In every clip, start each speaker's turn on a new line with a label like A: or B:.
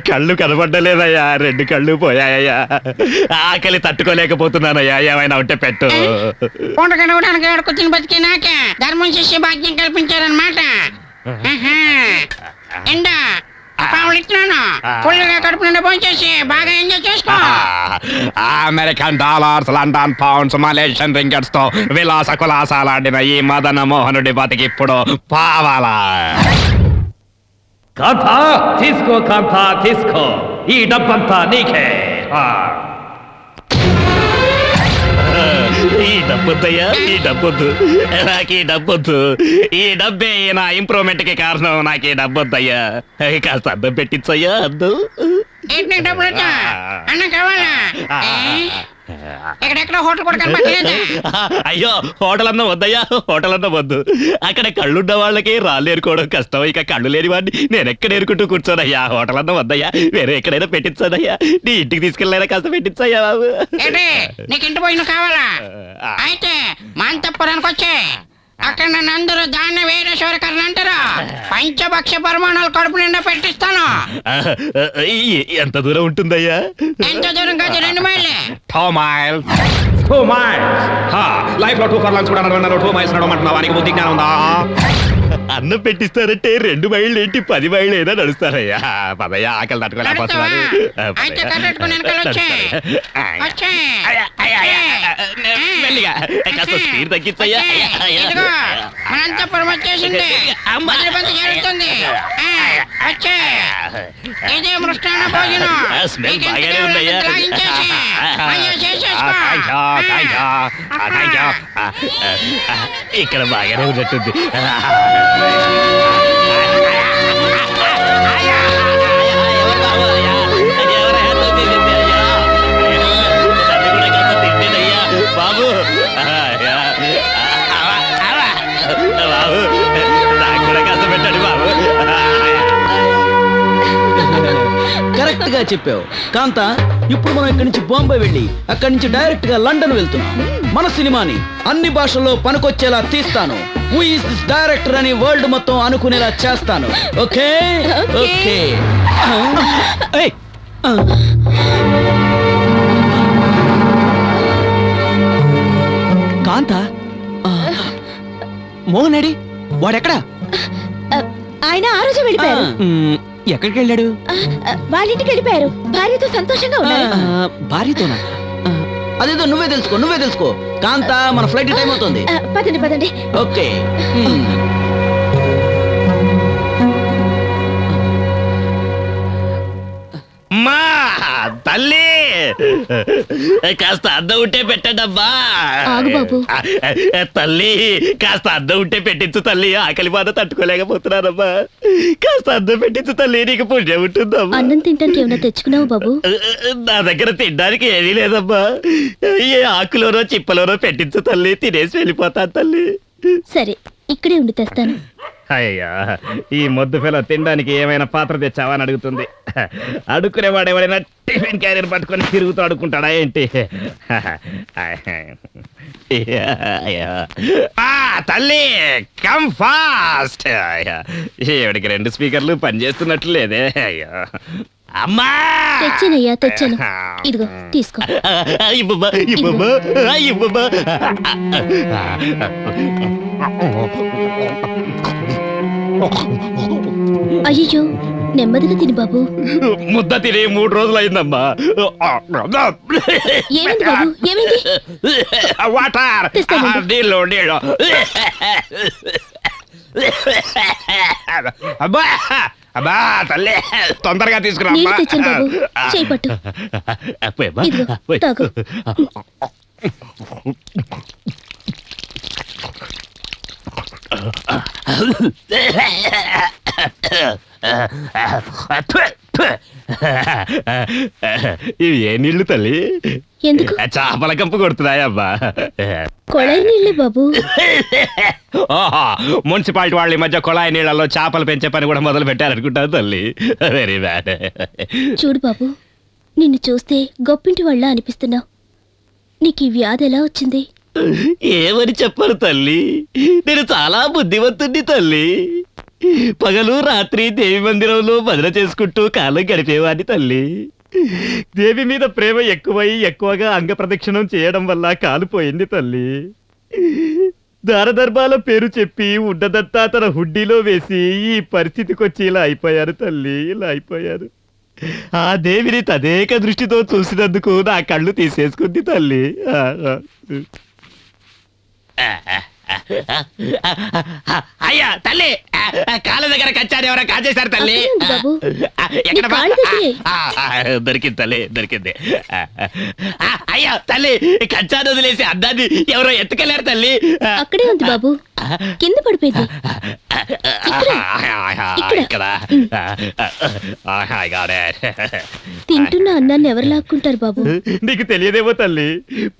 A: కళ్ళు కనబడ్డలేదయ్యా, 2 కళ్ళు పోయాయ్యా. ఆకలి తట్టుకోలేకపోతున్నానయ్యా, ఏమైనా ఉంటే పెట్టు.
B: పూట గడవడానికి కూర్చుని బతికి నాకే ధర్మం చేసే భాగ్యం కల్పించారనమాట. ఎండా ఇస్తున్నాను, ఫుల్గా కడుపు నిండా భోంచేసి బాగా ఎంజాయ్ చేసుకో.
A: American dollars, London pounds, Malaysian రింగెట్స్ తో విలాస కులాసాలాడిన ఈ మదన మోహనుడి బతికి ఇప్పుడు పావాలా.
C: కాంతా తీసుకో, కాంతా తీసుకో, ఈ డబ్బంతా నీకే.
A: ఈ డబ్బొద్దయ్యా, ఈ డబ్బొద్దు, నాకు ఈ డబ్బొద్దు. ఈ డబ్బే నా ఇంప్రూవ్మెంట్ కి కారణం. నాకు ఈ డబ్బొద్దయ్యా, కాస్త అద్దం పెట్టించయ్యా. అద్దు
B: డబ్బులు అన్న కావాలా? ఎక్కడెక్కడ హోటల్ కూడా కనపడలేదు.
A: అయ్యో, హోటల్ అన్న వద్దయ్యా, హోటల్ అన్న వద్దు. అక్కడ కళ్ళున్న వాళ్ళకి రాళ్ళు ఏరుకోవడం కష్టం, ఇక కళ్ళు లేని వాడిని నేను ఎక్కడ ఏరుకుంటూ కూర్చోనయ్యా. హోటల్ అన్న వద్దయ్యా, వేరే ఎక్కడైనా పెట్టించదయ్యా. నీ ఇంటికి తీసుకెళ్ళైనా కాస్త పెట్టించయ్యా బాబు.
B: నీకు ఇంటి పోయిన కావాలా? అయితే మాంతపురానికి వచ్చే అక్కడ నన్ను అందరూ దాన్ని వీరేశ్వరకరణ అంటారు. పంచభక్ష పరిమాణాలు కడుపు నిండా పెట్టిస్తాను.
A: ఎంత దూరం ఉంటుందయ్యా?
B: ఎంత దూరం కాదు, 2 మైళ్ళే.
A: 2 miles.
C: 2 miles. లైఫ్ లో 2 furlongs కూడా నడవన్నారు. 2 miles నడవమంటున్నావా? నీకు బుద్ధి జ్ఞానం ఉందా?
A: అన్నం పెట్టిస్తారంటే 2 మైళ్ళు ఏంటి, 10 మైళ్ళు అయినా నడుస్తారయ్యా. పదయ్యా, ఆకలి తట్టుకోలేకపోతున్నారు. కాస్త స్పీడ్ తగ్గించయ్యా.
B: అనంతపురం వచ్చేసింది, జరుగుతుంది. ఇదే మృష్టాన్న భోజనం.
A: స్మెల్ బాగానే ఉందయ్యా. ఇక్కడ బాగానే ఉన్నట్టుంది. బాబు బాబు, నాకు కూడా కాస్త పెట్టండి బాబు.
D: కరెక్ట్ గా చెప్పావు కాంతా. ఇప్పుడు మనం ఇక్కడి నుంచి బాంబే వెళ్ళి అక్కడి నుంచి డైరెక్ట్ గా లండన్ వెళ్తున్నాం. మన సినిమాని అన్ని భాషల్లో పనికొచ్చేలా తీస్తాను. హూ ఇస్ దిస్ డైరెక్టర్ అని వరల్డ్ మొత్తం అనుకునేలా చేస్తాను. Okay okay. కాంతా, మోహన్ ఏడి? వాడెక్కడా?
E: ఆయన ఆ రోజు వెళ్ళిపోయారు.
D: ఎక్కడికి వెళ్ళాడు?
E: వాళ్ళింటికి వెళ్ళిపోయారు. భార్యతో సంతోషంగా ఉన్నారు.
D: భార్యతోనా? అదేదో నువ్వే తెలుసుకో. కాంతా, మన ఫ్లైట్ టైం అవుతుంది.
E: పదండి పదండి.
D: ఓకే.
A: మా తల్లి, కాస్త అద్దం ఉంటే పెట్టండమ్మా.
E: ఆగు బాబు.
A: తల్లి, కాస్త అద్దం ఉంటే పెట్టించు తల్లి. ఆకలి బాధ తట్టుకోలేకపోతున్నానమ్మా. కాస్త అద్దం పెట్టించు తల్లి, నీకు పుణ్యం ఉంటుందమ్మా.
E: అన్నం తింటానికి ఏమన్నా తెచ్చుకున్నావు బాబు?
A: నా దగ్గర తినడానికి ఏమీ లేదమ్మా. ఏ ఆకులోనో చిప్పలోనో పెట్టించు తల్లి, తినేసి వెళ్ళిపోతాను తల్లి.
E: సరే, ఇక్కడే ఉండి తెస్తాను.
A: అయ్యా, ఈ మొద్దు పిల్ల తినడానికి ఏమైనా పాత్ర తెచ్చావా అని అడుగుతుంది. అడుక్కునేవాడు ఎవడైనా టిఫిన్ క్యారియర్ పట్టుకొని తిరుగుతూ అడుక్కుంటాడా ఏంటి? తల్లి, కమ్ ఫాస్ట్. ఈవిడికి 2 స్పీకర్లు పనిచేస్తున్నట్లు లేదే. అయ్యా, అమ్మా
E: తెచ్చానయ్యా, తెచ్చాను. ఇదిగో తీసుకో. అయ్యో, నెమ్మదిగా తిని బాబు.
A: ముద్ద తిని 3 రోజులు అయిందమ్మా.
E: ఏమైంది బాబు, ఏమైంది?
A: వాటర్, నీళ్ళు నీళ్ళు. అబ్బా అబ్బా తల్లి, తొందరగా తీసుకురా.
E: నీళ్ళు తెచ్చాను బాబు, చేయి పట్టు. ఇదిగో, తాగు.
A: ఇవి ఏ నీళ్లు తల్లి?
E: ఎందుకు?
A: చేపల కంపు కొడుతున్నాయబ్బా.
E: కొళాయి నీళ్ళే బాబు.
A: ఓహో, మున్సిపాలిటీ వాళ్ళు ఈ మధ్య కొళాయి నీళ్లలో చేపలు పెంచే పని కూడా మొదలు పెట్టారనుకుంటా తల్లి. Very bad.
E: చూడు బాబు, నిన్ను చూస్తే గొప్పింటి వాళ్ళ అనిపిస్తున్నావు. నీకు ఈ వ్యాధి ఎలా వచ్చింది?
A: ఏమని చెప్పరు తల్లి, నేను చాలా బుద్ధివంతుణ్ణి తల్లి. పగలు రాత్రి దేవి మందిరంలో భజన చేసుకుంటూ కాలం గడిపేవాడిని తల్లి. దేవి మీద ప్రేమ ఎక్కువగా అంగ ప్రదక్షిణం చేయడం వల్ల కాలిపోయింది తల్లి. దారదర్భాల పేరు చెప్పి ఉండదంతా తన హుడ్డీలో వేసి ఈ పరిస్థితికి వచ్చి ఇలా అయిపోయారు తల్లి, ఇలా అయిపోయారు. ఆ దేవిని తదేక దృష్టితో చూసినందుకు నా కళ్ళు తీసేసుకుంది తల్లి. అయ్యా తల్లి, కాళ్ళ దగ్గర కచ్చారు ఎవరో కాజేశారు తల్లి.
E: అక్కడే ఉంది బాబు.
A: ఎక్కడ
E: నీ కాళ్ళు దగ్గరే.
A: దొరికింది తల్లి, దొరికింది. అయ్యా తల్లి, కచ్చాను వదిలేసి అద్దాన్ని ఎవరో ఎత్తుకెళ్ళారు తల్లి.
E: అక్కడే ఉంది బాబు, కింద పడిపోయింది. ఇక్కడ. తింటున్న అన్నాన్ని ఎవరు లాక్కుంటారు బాబు?
A: నీకు తెలియదేమో తల్లి,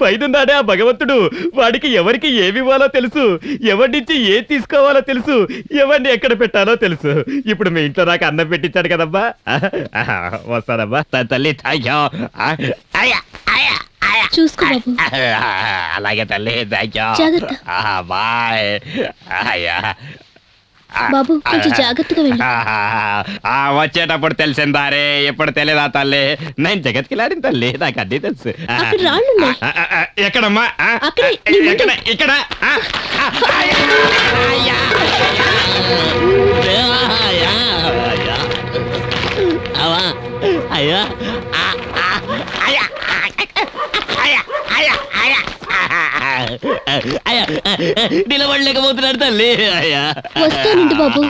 A: పైనున్నాడే ఆ భగవంతుడు. వాడికి ఎవరికి ఏమి ఇవ్వాలో తెలుసు, ఎవరి నుంచి ఏం తీసుకోవాలో తెలుసు, ఎవరిని ఎక్కడ పెట్టాలో తెలుసు. ఇప్పుడు మీ ఇంట్లో నాకు అన్నం పెట్టించాడు కదమ్మా. వస్తానమ్మా తల్లి.
E: చూసుకో బాబు.
A: అలాగే తల్లి.
E: జాగ్రత్త.
A: బాయ్. అయ్యా
E: బాబు, కొంచెం జాగ్రత్తగా వెళ్ళు.
A: వచ్చేటప్పుడు తెలిసిందారే, ఎప్పుడు తెలియదా తల్లి? నేను జగత్కిలాడిన తల్లి, నాకు అన్నీ తెలుసు.
E: అక్కడ రాళ్ళున్నాయి.
A: ఎక్కడమ్మా?
E: అక్కడే, నీ ముందు.
A: ఇక్కడ ఇక్కడ. అయ్యా నిలబడలేకపోతున్నాడు తల్లి. అయ్యా
E: వస్తానండి బాబు.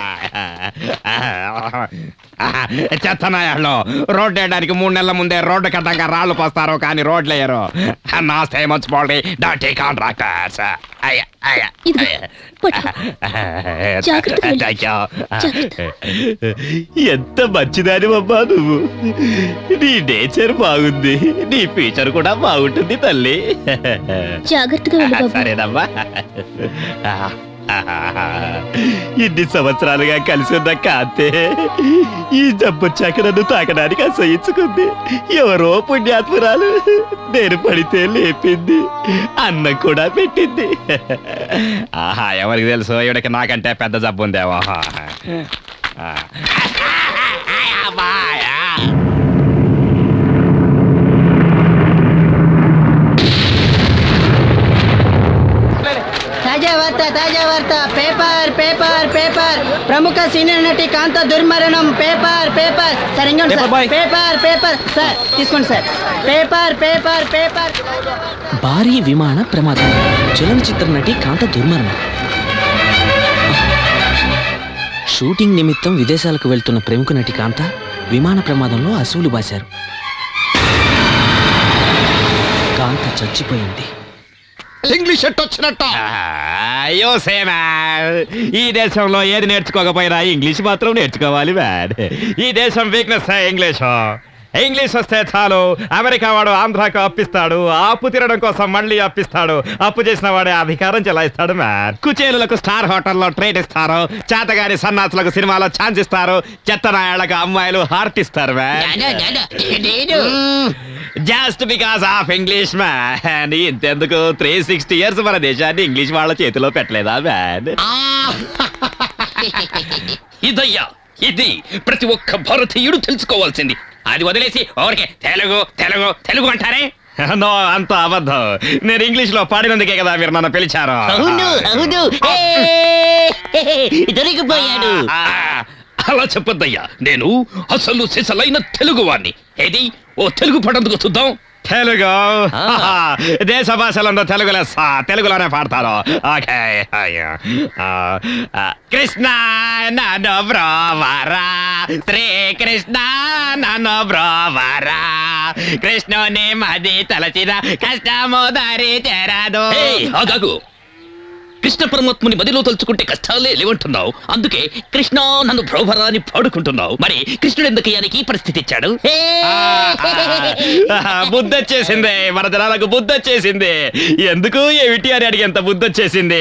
C: చెత్తనాయాళ్ళు రోడ్డు వేయడానికి 3 నెలల ముందే రోడ్డు కట్టంగా రాళ్ళు పోస్తారు, కానీ రోడ్లు వేయరు. నాస్తే మున్సిపాలిటీ డర్టీ కాంట్రాక్టర్స్.
E: ఇదిగో, పట్టుకో. జాగ్రత్తగా వెళ్ళు.
A: ఎంత మంచిదాని అమ్మా నువ్వు. నీ నేచర్ బాగుంది, నీ ఫ్యూచర్ కూడా బాగుంటుంది తల్లి.
E: జాగ్రత్తగా వెళ్ళు బాబు.
A: సరేనమ్మా. ఇన్ని సంవత్సరాలుగా కలిసి ఉన్న కాంతే ఈ జబ్బొచ్చాక నన్ను తాకడానికి అసహించుకుంది. ఎవరో పుణ్యాత్మురాలు నేను పడితే లేపింది, అన్నం కూడా పెట్టింది.
C: ఆహా, ఎవరికి తెలుసు ఇవిడికి నాకంటే పెద్ద జబ్బు ఉందేమో.
F: తాజా వార్త పేపర్ పేపర్ పేపర్ ప్రముఖ సీనియర్ నటి కాంత దుర్మరణం. పేపర్ పేపర్ సార్, ఇంకోండి సార్. పేపర్ పేపర్ సార్, తీసుకోండి సార్. Paper paper paper.
G: భారీ విమాన ప్రమాదం, చలనచిత్ర నటి కాంత దుర్మరణం. షూటింగ్ నిమిత్తం విదేశాలకు వెళ్తున్న ప్రముఖ నటి కాంత విమాన ప్రమాదంలో అసువులు బాశారు. కాంత చచ్చిపోయింది.
C: ఇంగ్లీష్ ఎట్ వచ్చినట్టు.
A: అయ్యో సేమా, ఈ దేశంలో ఏది నేర్చుకోకపోయినా ఇంగ్లీష్ మాత్రం నేర్చుకోవాలి మ్యాన్. ఈ దేశం వీక్నెస్ ఇంగ్లీష్. ఇంగ్లీష్ వస్తే చాలు, అమెరికా వాడు ఆంధ్రాకు అప్పిస్తాడు, అప్పు తీరడం కోసం మళ్ళీ అప్పిస్తాడు, అప్పు చేసిన వాడే అధికారం చెలాయిస్తాడు మ్యాన్. కుచేలులకు స్టార్ హోటల్లో ట్రేడ్ ఇస్తారు, చేతగాని సన్నాసులకు సినిమాలో ఛాన్స్ ఇస్తారు, చెత్తనాయాళ్ళకు అమ్మాయిలు హార్ట్ ఇస్తారు man. Just because of English man. ఇంతెందుకు 360 years మన దేశాన్ని ఇంగ్లీష్ వాళ్ళ చేతిలో పెట్టలేదా మ్యాన్?
H: ఇదయ్యా, ఇది ప్రతి ఒక్క భారతీయుడు తెలుసుకోవాల్సింది. అది వదిలేసి ఓరికే తెలుగు తెలుగు తెలుగు అంటారే.
A: నో, అంత అబద్ధం. నేను ఇంగ్లీష్ లో పాడినందుకే కదా మీరు నన్ను పిలిచారు.
F: దొరికిపోయాడు.
H: అలా చెప్పొద్దయ్యా, నేను అసలు సిసలైన తెలుగువాణ్ణి. ఏది ఓ తెలుగు పడందుకు చూద్దాం.
A: తెలుగు దేశ భాషలంలో తెలుగు లెస్స, తెలుగులోనే పాడతారు. ఓకే. కృష్ణ నన్ను బ్రోవరా, శ్రీకృష్ణ నన్ను బ్రోవరా, కృష్ణుని మది తలచిన కష్టము దారి చేరదు.
H: ఆగాగు. కృష్ణ పరమాత్ముని మదిలో తలుచుకుంటే కష్టాలే లేవంటున్నావు, అందుకే కృష్ణ నన్ను బ్రోవరా అని పాడుకుంటున్నావు. మరి కృష్ణుడు ఎందుకయ్యానికి ఈ పరిస్థితి ఇచ్చాడు?
A: బుద్ధొచ్చేసింది మన జనాలకు, బుద్ధొచ్చేసింది. ఎందుకు ఏమిటి అని అడిగేంత బుద్ధొచ్చేసింది.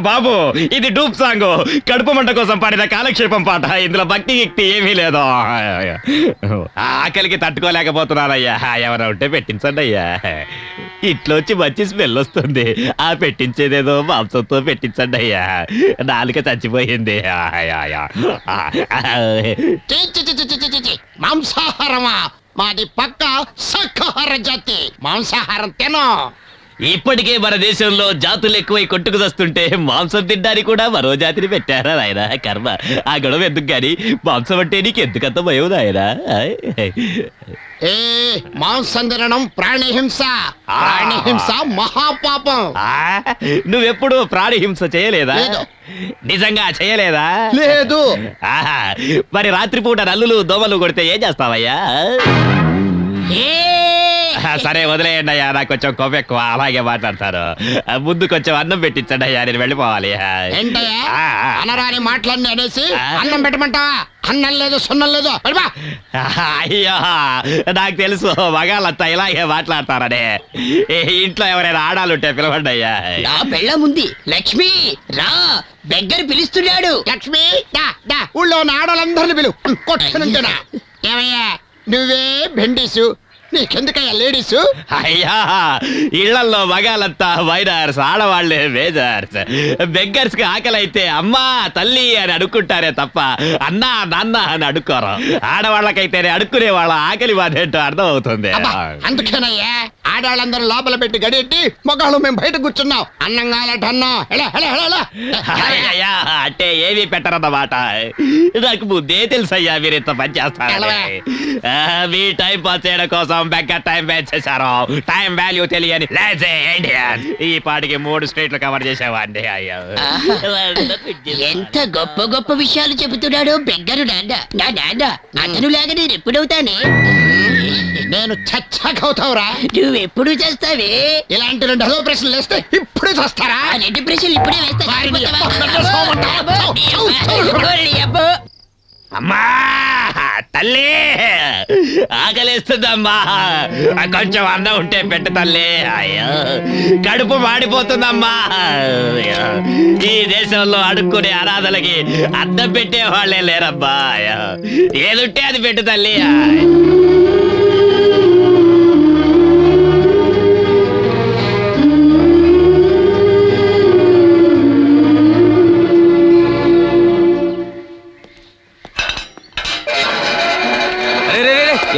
A: బాబు, ఇది డూప్ సాంగ్, కడుపు మంట కోసం పాడిన కాలక్షేపం పాట. ఇందులో భక్తి గిక్తి ఏమీ లేదు. ఆకలికి తట్టుకోలేకపోతున్నానయ్యా, ఎవరో ఉంటే పెట్టించండి అయ్యా. ఇట్లోంచి మంచి స్మెల్ వస్తుంది. ఆ పెట్టించేదేదో మాంసంతో పెట్టించండి అయ్యా, నాలుక చచ్చిపోయింది.
B: చి, చి, చి, చి, చి, చి, చి. మాంసాహారమా? మాది పక్క శాకాహార జాతి. మాంసాహారం తినో.
A: ఇప్పటికే మన దేశంలో జాతులు ఎక్కువై కొట్టుకు వస్తుంటే మాంసం తినడానికి కూడా మరో జాతిని పెట్టారా నాయన? కర్మ. ఆ గొడవ ఎందుకు గాని మాంసం అంటే నీకు ఎందుకంత భయం నాయన?
B: ఏ మాంసం తినడం ప్రాణిహింస. ప్రాణిహింస మహాపాపం.
A: నువ్వెప్పుడు ప్రాణి హింస చేయలేదా?
B: లేదు.
A: నిజంగా చేయలేదా?
B: లేదు.
A: ఆహా, మరి రాత్రిపూట నల్లులు దోమలు కొడితే ఏం చేస్తావయ్యా?
B: ఏ
A: సరే వదిలేయండి అయ్యా, నాకు కొంచెం కోపం ఎక్కువ, అలాగే మాట్లాడతారు. ముందు కొంచెం అన్నం పెట్టించండి అయ్యా, నేను వెళ్ళిపోవాలి.
B: ఏంటయ్యా
A: ఆ, ఆ.
B: అనరాని మాటలన్నీ అనేసి అన్నం పెట్టమంటావా? అన్నం లేదు సున్నం లేదు. వెళ్ళిపో.
A: అయ్యో, నాకు తెలుసు మగాళ్ళంతా ఇలాగే మాట్లాడతారని. ఇంట్లో ఎవరైనా ఆడాలుంటే పిలవండి అయ్యా.
F: నా పెళ్ళ ముంది లక్ష్మి రా, దగ్గర పిలుస్తున్నాడు.
B: లక్ష్మి దా దా, ఊళ్ళో ఉన్న ఆడవాళ్ళందరిని పిలు. కొట్టుకునింటున్నా. ఏమయ్యా నువ్వే బెండీసు, నీకెందుకయ్యా లేడీసు?
A: అయ్యా, ఇళ్లల్లో మగాళ్ళంతా మైనర్స్, ఆడవాళ్లే మేజర్స్. బెగ్గర్స్ కి ఆకలి అయితే అమ్మా తల్లి అని అడుక్కుంటారే తప్ప అన్నా నాన్న అని అడుక్కోరు. ఆడవాళ్ళకైతేనే అడుక్కునే వాళ్ళ ఆకలి బాధ ఏంటో అర్థం అవుతుంది.
B: అబ్బా, అందుకేనయ్యా ఆడవాళ్ళందరూ లోపల పెట్టి గడియెట్టి మొగాళ్ళు మేము బయట కూర్చున్నాం. అన్నం కావాలంటే అన్నం. ఎలా ఎలా ఎలా
A: అయ్యా, అంటే ఏమీ పెట్టరన్నమాట. నాకు ముందే తెలుసయ్యా మీరు ఇంత పని చేస్తారని. మీ టైం పాస్ చేయడం కోసం బెగ్గర్ టైం వేస్ట్ చేశారు. టైం వాల్యూ తెలియని lazy Indians. ఈ పాటికి 3 స్టేట్లు కవర్ చేసేవాడిని. అయ్యో,
F: ఎంత గొప్ప గొప్ప విషయాలు చెబుతున్నాడు బెగ్గరు నాన్న. నా నాన్న అతను లాగా నేను ఎప్పుడవుతానే?
B: నేను చచ్చాకవుతావురా.
F: నువ్వెప్పుడు చేస్తావే?
B: ఇలాంటి 2 అదో ప్రశ్నలు వేస్తే ఇప్పుడే వస్తారా?
F: ఆ 2 ప్రశ్నలు ఇప్పుడే వేస్తా.
B: వారిని
F: అబ్బో.
A: అమ్మా తల్లి, ఆకలేస్తుందమ్మా, కొంచెం అన్నం ఉంటే పెట్టు తల్లి. అయ్యో, కడుపు మాడిపోతుందమ్మా. అయ్యో, ఈ దేశంలో అడుక్కునే అనాథలకి అన్నం పెట్టే వాళ్ళే లేరబ్బా. అయ్యో, ఏదుంటే అది పెట్టు తల్లి.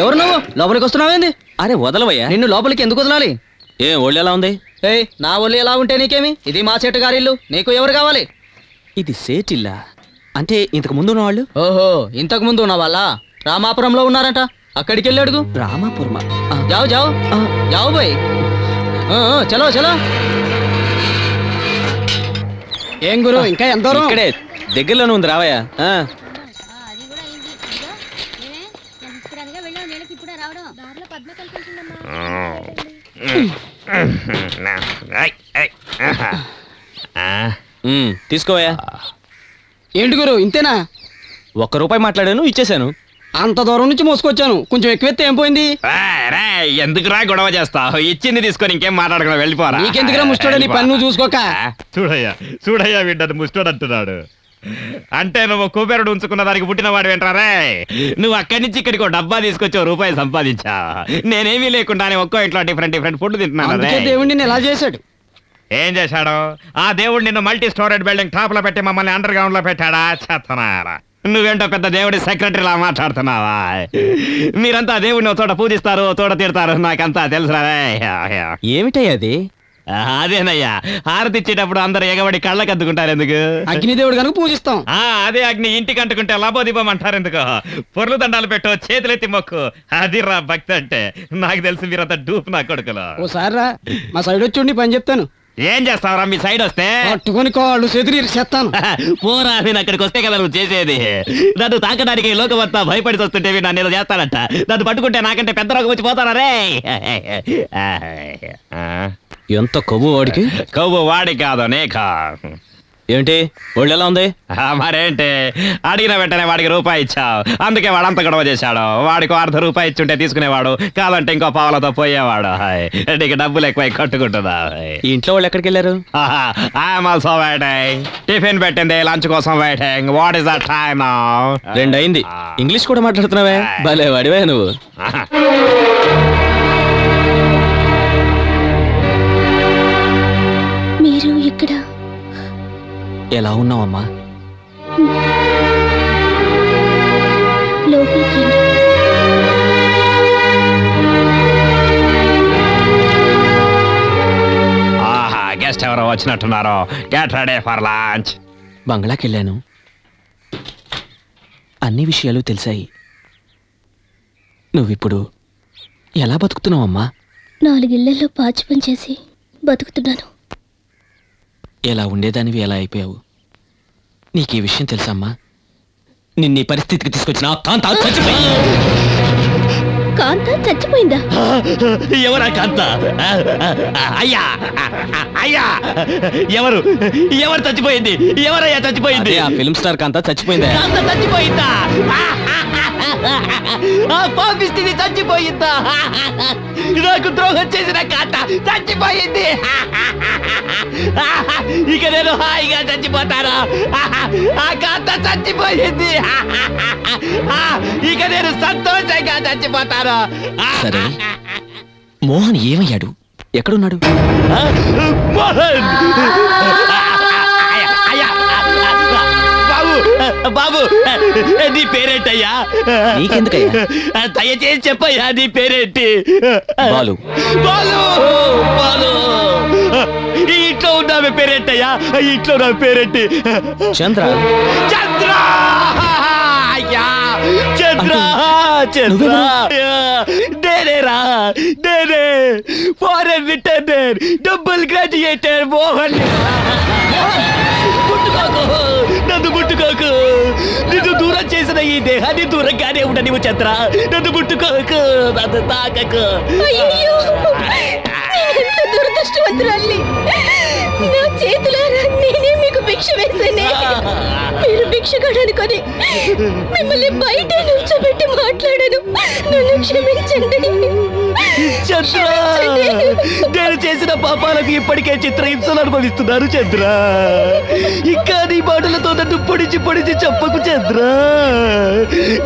D: ఎవరు నువ్వు? లోపలికి వస్తున్నావేంది?
G: అరే వదలవయ్యా.
D: నిన్ను లోపలికి ఎందుకు వదలాలి?
G: ఏ ఒళ్ళు ఎలా ఉంది?
D: ఏయ్, నా ఒళ్ళు ఎలా ఉంటే నీకేమి? ఇది మా చెట్టు గారి ఇల్లు. నీకు ఎవరు కావాలి?
G: ఇది సేటిల్లా? అంటే ఇంతకు ముందు ఉన్న వాళ్ళు?
D: ఓహో, ఇంతకు ముందు ఉన్న వాళ్ళ రామాపురంలో ఉన్నారంట. అక్కడికి వెళ్ళి అడుగు.
G: రామాపురమా?
D: జావు జావు జావు బాయ్. చలో చలో. ఏం గురు, ఇంకా ఎంత దూరం?
G: ఇక్కడే దగ్గరలోనే ఉంది, రావయ్యా.
E: అది కూడా అయింది. ఇదిగో, ఏమే? నేను తీసుకురానుగా వెళ్ళావు, నేలకి ఇప్పుడే రావడం. దారిలో పద్మ
G: తీసుకోవయ్యా.
D: ఏంటి గురు, ఇంతేనా?
G: ₹1 మాట్లాడాను, ఇచ్చేశాను.
D: అంత దూరం నుంచి మోసుకొచ్చాను, కొంచెం ఎక్కువెత్తే ఏం పోయింది?
A: ఎందుకురా గొడవ చేస్తావు? ఇచ్చింది తీసుకొని ఇంకేం మాట్లాడకుండా వెళ్ళిపోరా.
D: నీకెందుకురా ముష్టోడు, నీ పని నువ్వు చూసుకోక.
A: చూడయ్యా వీడ్డను ముష్టోడు అంటున్నాడు. అంటే నువ్వు కుబేరుడు ఉంచుకున్న దానికి పుట్టిన వాడు ఏంట్రారే? నువ్వు అక్కడి నుంచి ఇక్కడికి ఒక డబ్బా తీసుకొచ్చి ₹1 సంపాదించా. నేనేమీ లేకుండానే ఒక్కో ఇంట్లో డిఫరెంట్ ఫుడ్ తింటున్నాను.
D: అందుకే దేవుడు నిన్ను ఎలా చేశాడు?
A: ఏం చేశాడు? ఆ దేవుడు నిన్ను మల్టీ స్టోరేజ్ బిల్డింగ్ టాప్ లో పెట్టి మమ్మల్ని అండర్ గ్రౌండ్ లో పెట్టాడా? చేస్తున్నారా? నువ్వేంటో పెద్ద దేవుడి సెక్రటరీలా మాట్లాడుతున్నావా? మీరంతా దేవుడిని ఒక చోట పూజిస్తారు, ఒక చోట తిడతారు, నాకంతా తెలుసురా.
G: ఏమిటయ్యా అది?
A: అదేనయ్యా, హారతి ఇచ్చేటప్పుడు అందరు ఎగబడి కళ్ళకి అద్దుకుంటారు ఎందుకు?
D: అగ్నిదేవుడు కనుక పూజిస్తాం.
A: అదే అగ్ని ఇంటికి అంటుకుంటే లబోదిబం అంటారు ఎందుకు? పొర్లు దండాలు పెట్టు, చేతులెత్తి మొక్కు, అది రా భక్తి అంటే. నాకు తెలుసు మీరంతా డూప్ నా కొడుకులు.
D: ఓసారి రా, మా సైడ్ వచ్చి పని చెప్తాను.
A: ఏం చేస్తావురా మీ సైడ్ వస్తే?
D: పట్టుకొని కాళ్ళు చేతులు ఇరిచేస్తాను.
A: పోరా, నేను అక్కడికి వస్తే కదా నువ్వు చేసేది. నన్ను తాకడానికి లోకమంతా భయపడి వస్తుంటే నన్ను ఏదో చేస్తానంట. నన్ను పట్టుకుంటే నాకంటే పెద్ద రోగం వచ్చి పోతారా రే?
G: ఎంత కొవ్వు వాడికి?
A: కొవ్వు వాడి కాదు నీకా.
G: ఏంటి ఒళ్ళు ఎలా ఉంది?
A: మరేంటి, అడిగిన వెంటనే వాడికి ₹1 ఇచ్చావు, అందుకే వాడంత గొడవ చేశాడు. వాడికి ₹1/2 ఇచ్చుంటే తీసుకునేవాడు, కాదంటే ఇంకో పావులతో పోయేవాడు. నీకు డబ్బులు ఎక్కువ కట్టుకుంటుందా?
G: ఈ ఇంట్లో వాళ్ళు ఎక్కడికి వెళ్ళారు?
A: I'm also waiting. టిఫిన్ పెట్టింది, లంచ్ కోసం waiting. What is the time now?
G: 2 అయింది. ఇంగ్లీష్ కూడా మాట్లాడుతున్నావే, భలే వాడివే నువ్వు. ఎలా ఉన్నావమ్మా?
E: లోపలికి రండి.
C: ఆహా గెస్ట్ ఎవరో వచ్చినట్టున్నారు. Get ready for lunch.
G: బంగ్లాకెళ్ళాను, అన్ని విషయాలు తెలిసాయి. నువ్విప్పుడు ఎలా బతుకుతున్నావమ్మా?
E: 4 ఇళ్లలో పాచి పని చేసి బతుకుతున్నాను.
G: ఎలా ఉండేదానివి ఎలా అయిపోయావు? నీకు ఈ విషయం తెలుసమ్మా? నిన్న ఈ పరిస్థితికి తీసుకొచ్చిన ఆ కాంత చచ్చిపోయింది.
E: కాంత చచ్చిపోయిందా?
A: ఎవరా కాంత? అయ్యా అయ్యా ఎవరు ఎవరు చచ్చిపోయింది? ఎవరయ్యా చచ్చిపోయింది?
G: అదే ఆ ఫిల్మ్ స్టార్ కాంత చచ్చిపోయిందా?
A: కాంత చచ్చిపోయిందా? ఆ పాపిష్టిది చచ్చిపోయిందా? నాకు ద్రోహం చేసిన కాంత చచ్చిపోయింది. ఇక నేను హాయిగా చచ్చిపోతాను. ఆ కాంత చచ్చిపోయింది. ఇక నేను సంతోషంగా చచ్చిపోతాను.
G: సరే, మోహన్ ఏమయ్యాడు? ఎక్కడున్నాడు?
A: మోహన్! అయ్యా, బాబు బాబు నీ పేరేంటయ్యా?
G: నీకెందుకయ్యా?
A: దయచేసి చెప్పయ్యా నీ పేరేంటి?
G: బాలు.
A: బాలు బాలు ఈ ఇంట్లో ఉన్నామే పేరేంటయ్యా? ఈ ఇంట్లో నా పేరేంటి?
G: చంద్ర.
A: చంద్ర! అయ్యా చంద్ర! చంద్ర! నేనేరా నేనే ఫారెన్ రిటర్నర్ డబుల్ గ్రాడ్యుయేటర్ మోహన్. ముట్టుకోకు, నన్ను ముట్టుకోకు. నిన్ను దూరం చేసిన ఈ దేహాన్ని దూరంగానే ఉండ నీవు చంద్ర. నన్ను ముట్టుకోకు, నన్ను తాకకు.
E: అయ్యయ్యో! నేనెంత దురదృష్టవంతురాల్ని. నా చేతులారా నేనే మీకు భిక్ష వేసానే. మీరు భిక్షగాడు అనుకొని మిమ్మల్ని బయట నిల్చోబెట్టి మాట్లాడాను. నన్ను క్షమించండి.
A: చంద్ర! నేను చేసిన పాపాలకు ఇప్పటికే చిత్రహింసలు అనుభవిస్తున్నారు చంద్ర. ఇంకా నీ మాటలతో నన్ను పొడిచి పొడిచి చెప్పకు చంద్ర.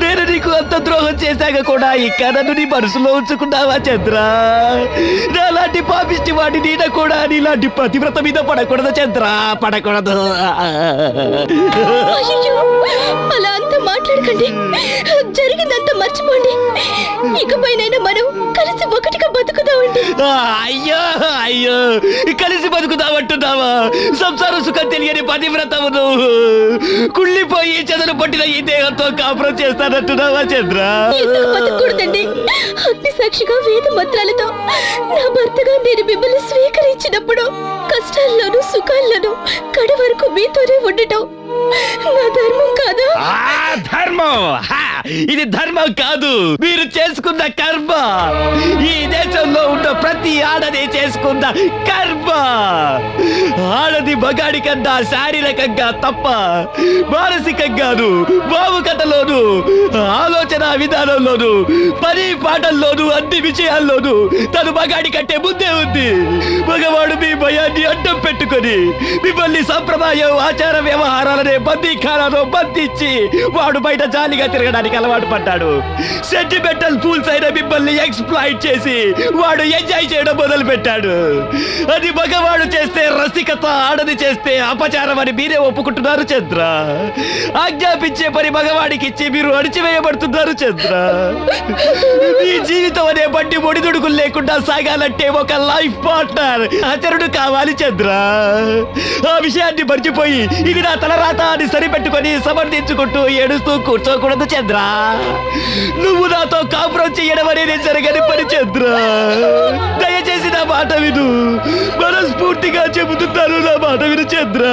A: నేను నీకు అంత ద్రోహం చేశాక కూడా ఇంకా నన్ను నీ మనసులో ఉంచుకున్నావా చంద్ర? నాలాంటి పాపిష్టి వాడి నీడ కూడా నీలాంటి పతివ్రత మీద పడకూడదు చంద్ర, పడకూడదు.
E: అయ్యయ్యో! అలా అంతా మాట్లాడకండి. జరిగిందంతా మర్చిపోండి. ఇకపైనైనా మనం కలిసి ఒకటిగా బతుకుదామండి.
A: అయ్యో అయ్యో కలిసి బతుకుతామంటున్నావా? సంసార సుఖం తెలియని పతివ్రతవు నువ్వు. కుళ్ళిపోయి చెదలు పట్టిన ఈ దేహంతో కాపురం చేస్తానంటున్నావా చంద్ర?
E: ఎందుకు బతకూడదండి? అగ్ని సాక్షిగా వేద మంత్రాలతో నా భర్తగా నేను మిమ్మల్ని స్వీకరించినప్పుడు కష్టాల్లోనూ సుఖాల్లోనూ కడ వరకు మీతోనే ఉండటం నా ధర్మం కాదా?
A: ధర్మం? ఇది ధర్మం కాదు, మీరు చేసుకున్న కర్మ. ఈ దేశంలో ఉన్న ప్రతి ఆడది చేసుకున్న కర్మ. ఆడది మగాడి కన్నా శారీరకంగా తప్ప మానసికంగాను, భావుకథలోను, ఆలోచన విధానంలోను, పని పాటల్లోను, అన్ని విషయాల్లోనూ తను మగాడి కంటే ముందే ఉంది. మగవాడు మీ భయాన్ని అడ్డం పెట్టుకొని మిమ్మల్ని సంప్రదాయం ఆచార వ్యవహారాలనే బందీఖానాలో బంధించి వాడు బయట జాలిగా తిరగడానికి అలవాటు పడ్డాడు. సెంటిమెంటల్ ఫూల్స్ అయిన మిమ్మల్ని ఎక్స్ప్లాయిట్ చేసి వాడు ఎంజాయ్ చేయడం మొదలు పెట్టాడు. అది మగవాడు చేస్తే రసికత, ఆడది చేస్తే అపచారం అని మీరే ఒప్పుకుంటున్నారు చంద్ర. ఆజ్ఞాపించే పని మగవాడికి ఇచ్చి మీరు అణిచివేయబడుతున్నారు చంద్ర. మీ జీవితం అనే బండి ఒడిదుడుకులు లేకుండా సాగాలంటే ఒక లైఫ్ పార్ట్నర్ అతరుడు కావాలి చంద్ర. ఆ విషయాన్ని మర్చిపోయి ఇది నా తలరాత అని సరిపెట్టుకొని సమర్థించుకుంటూ ఏడుస్తూ కూర్చోకూడదు చంద్ర. నువ్వు నాతో కాపురం చేయడం అనేది జరగని పని చంద్ర. దయచేసి నా మాట విను, మనస్ఫూర్తిగా చెబుతున్నాను, నా మాట విను చంద్ర.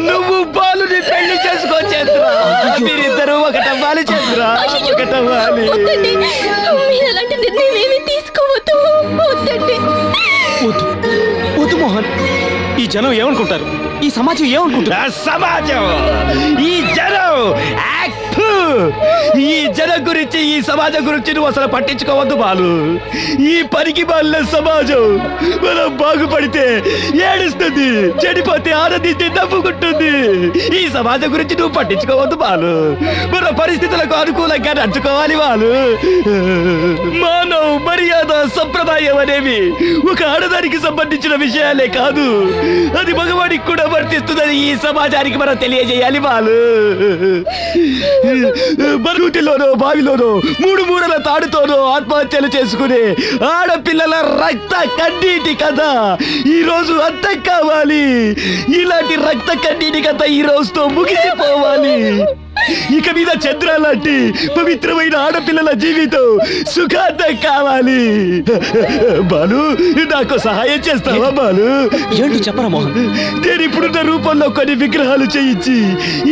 A: నువ్వు బాలుని పెళ్లి చేసుకో చంద్ర. మీరిద్దరూ ఒకటవ్వాలి చంద్ర, ఒకటవ్వాలి.
E: వద్దండి, మీరు అలాంటి నిర్ణయం ఏమీ తీసుకోవద్దు. వద్దండి.
G: వద్దు మోహన్, ఈ జనం ఏమనుకుంటారు? ఈ సమాజం ఏమనుకుంటారు?
A: సమాజం, ఈ జనం, యాక్ట్ ఈ జనం గురించి ఈ సమాజం గురించి నువ్వు అసలు పట్టించుకోవద్దు బాలు. ఈ పనికి బాలిన సమాజం మనం బాగుపడితే ఏడుస్తుంది, చెడిపోతే ఆనందిస్తే నవ్వుకుంటుంది. ఈ సమాజం గురించి నువ్వు పట్టించుకోవద్దు బాలు. మన పరిస్థితులకు అనుకూలంగా నడుచుకోవాలి బాలు. మానవ మర్యాద సంప్రదాయం అనేవి ఒక ఆడదానికి సంబంధించిన విషయాలే కాదు, అది మగవాడికి కూడా వర్తిస్తుందని ఈ సమాజానికి మనం తెలియజేయాలి బాలు. బరుటిలోనో బావిలోనో మూడు మూడల తాడుతోనో ఆత్మహత్యలు చేసుకునే ఆడపిల్లల రక్త కన్నీటి కథ ఈ రోజు అంతం కావాలి. ఇలాంటి రక్త కన్నీటి కథ ఈ రోజుతో ముగిసిపోవాలి. ఇక మీద చంద్ర లాంటి పవిత్రమైన ఆడపిల్లల జీవితం సుఖాంతం కావాలి. బాలు, నాకు సహాయం చేస్తావా బాలు?
G: ఏంటి చెప్పరా మోహన్?
A: నేను ఇప్పుడున్న రూపంలో కొన్ని విగ్రహాలు చేయించి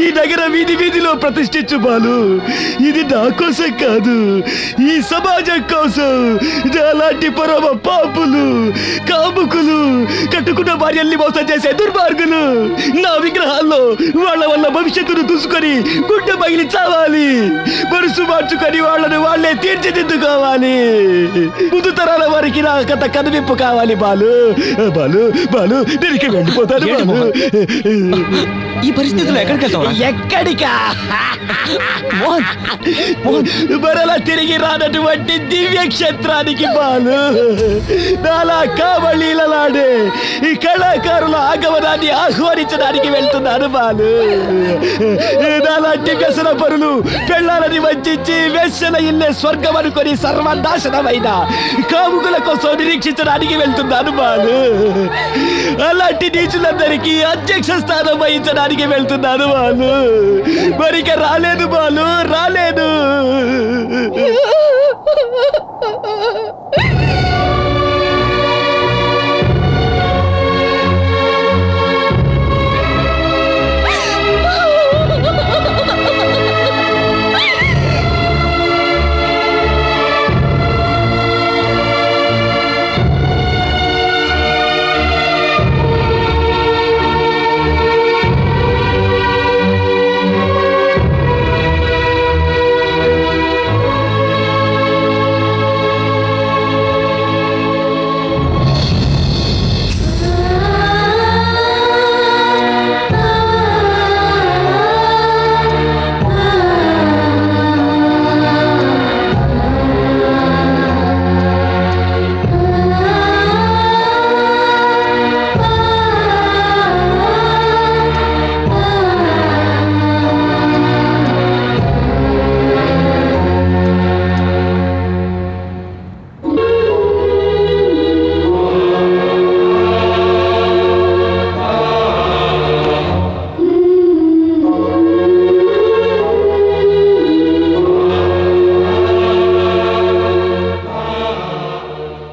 A: ఈ నగర వీధి వీధిలో ప్రతిష్ఠించు బాలు. ఇది నా కోసం కాదు, ఈ సమాజం కోసం. అలాంటి పరమ పాపులు, కాముకులు, కట్టుకున్న భార్యల్ని మోసం చేసే దుర్మార్గులు నా విగ్రహాల్లో వాళ్ళ వల్ల భవిష్యత్తును దూసుకొని గుడ్డ పగిలి చావాలి. మనసు మార్చుకొని వాళ్ళని వాళ్ళే తీర్చిదిద్దుకోవాలి. ముందు తరాల వారికి నా కథ కనువిప్పు కావాలి బాలు. బాలు బాలు నేను ఇక వెళ్ళిపోతాను
G: ఏంటి
A: బాలు.
G: ఈ పరిస్థితుల్లో ఎక్కడికి వెళ్తావు?
A: ఎక్కడికా?
G: మోహన్,
A: మరలా తిరిగి రానటువంటి దివ్య క్షేత్రానికి బాలు. నాలా కావళీలలాడే ఈ కళాకారుల ఆగమనాన్ని ఆహ్వానించడానికి వెళ్తున్నాను బాలు. నాలాంటి వ్యసన పరులు పెళ్ళాలని వంచి వేశ్యల ఇల్లే స్వర్గం అనుకొని సర్వనాశనమైన కాముకుల కోసం నిరీక్షించడానికి వెళ్తున్నాను బాలు. అలాంటి నీచులందరికీ అధ్యక్ష స్థానం వహించడానికి వెళ్తున్నాను బాలు. మరిక రాలేదు బాలు, రాలేదు.